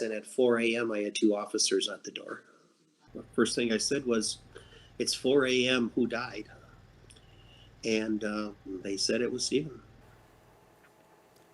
And at 4 a.m., I had 2 officers at the door. The first thing I said was, "It's 4 a.m. Who died?" And they said it was Stephen.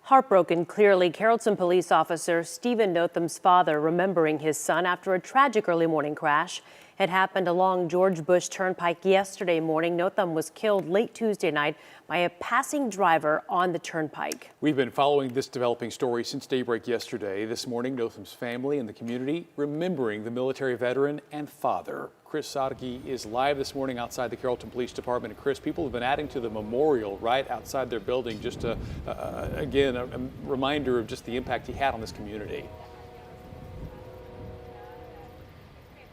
Heartbroken, clearly, Carrollton police officer Stephen Notham's father remembering his son after a tragic early morning crash. It happened along George Bush Turnpike yesterday morning. Notham was killed late Tuesday night by a passing driver on the turnpike. We've been following this developing story since daybreak yesterday. This morning, Notham's family and the community remembering the military veteran and father. Chris Sadeghi is live this morning outside the Carrollton Police Department. And Chris, people have been adding to the memorial right outside their building. Just again, a reminder of just the impact he had on this community.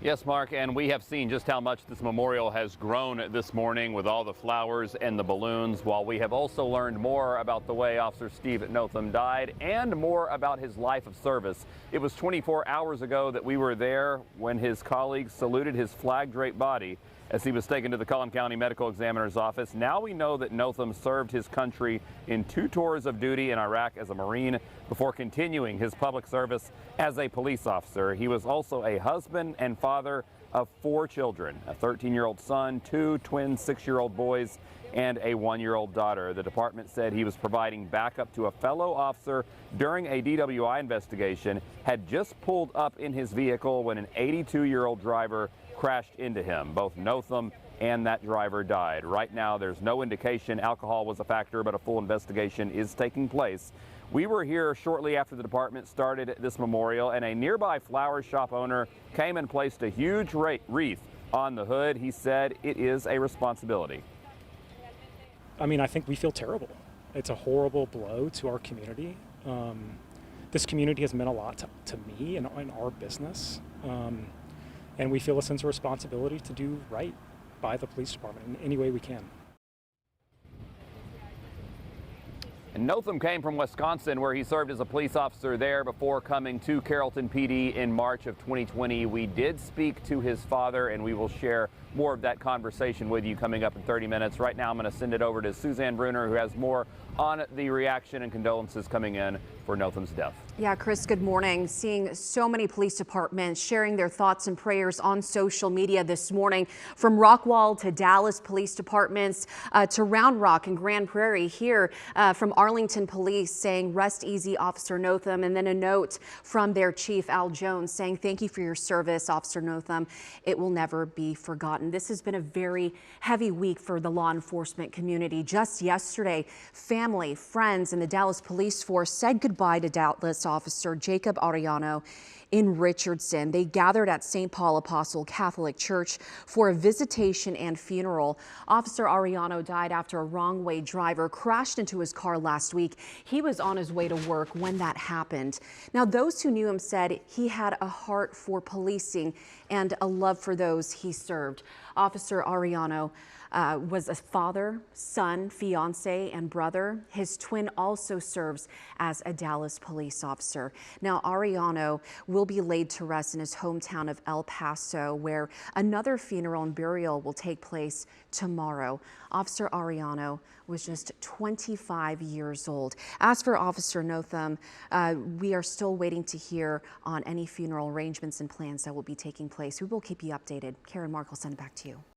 Yes, Mark, and we have seen just how much this memorial has grown this morning with all the flowers and the balloons, while we have also learned more about the way Officer Steve Notham died and more about his life of service. It was 24 hours ago that we were there when his colleagues saluted his flag-draped body as he was taken to the Collin County Medical Examiner's office. Now we know that Notham served his country in 2 tours of duty in Iraq as a Marine before continuing his public service as a police officer. He was also a husband and father of 4 children, a 13-year-old son, 2 twin 6-year-old boys, and a 1-year-old daughter. The department said he was providing backup to a fellow officer during a DWI investigation, had just pulled up in his vehicle when an 82-year-old driver crashed into him. Both Notham and that driver died. Right now, there's no indication alcohol was a factor, but a full investigation is taking place. We were here shortly after the department started this memorial, and a nearby flower shop owner came and placed a huge wreath on the hood. He said it is a responsibility. I mean, I think we feel terrible. It's a horrible blow to our community. This community has meant a lot to me and in our business. And we feel a sense of responsibility to do right by the police department in any way we can. And Notham came from Wisconsin, where he served as a police officer there before coming to Carrollton PD in March of 2020. We did speak to his father, and we will share more of that conversation with you coming up in 30 minutes. Right now, I'm going to send it over to Suzanne Bruner, who has more on the reaction and condolences coming in for Notham's death. Yeah, Chris, good morning. Seeing so many police departments sharing their thoughts and prayers on social media this morning, from Rockwall to Dallas police departments to Round Rock and Grand Prairie, here from Arlington Police saying rest easy, Officer Notham, and then a note from their chief, Al Jones, saying thank you for your service, Officer Notham. It will never be forgotten. This has been a very heavy week for the law enforcement community. Just yesterday, family, friends, and the Dallas Police Force said goodbye to Dallas Officer Jacob Arellano in Richardson. They gathered at St. Paul Apostle Catholic Church for a visitation and funeral. Officer Arellano died after a wrong-way driver crashed into his car last week. He was on his way to work when that happened. Now, those who knew him said he had a heart for policing and a love for those he served. Officer Arellano was a father, son, fiance, and brother. His twin also serves as a Dallas police officer. Now, Arellano will be laid to rest in his hometown of El Paso, where another funeral and burial will take place tomorrow. Officer Arellano was just 25 years old. As for Officer Notham, we are still waiting to hear on any funeral arrangements and plans that will be taking place. We will keep you updated. Karen, Mark, I'll send it back to you.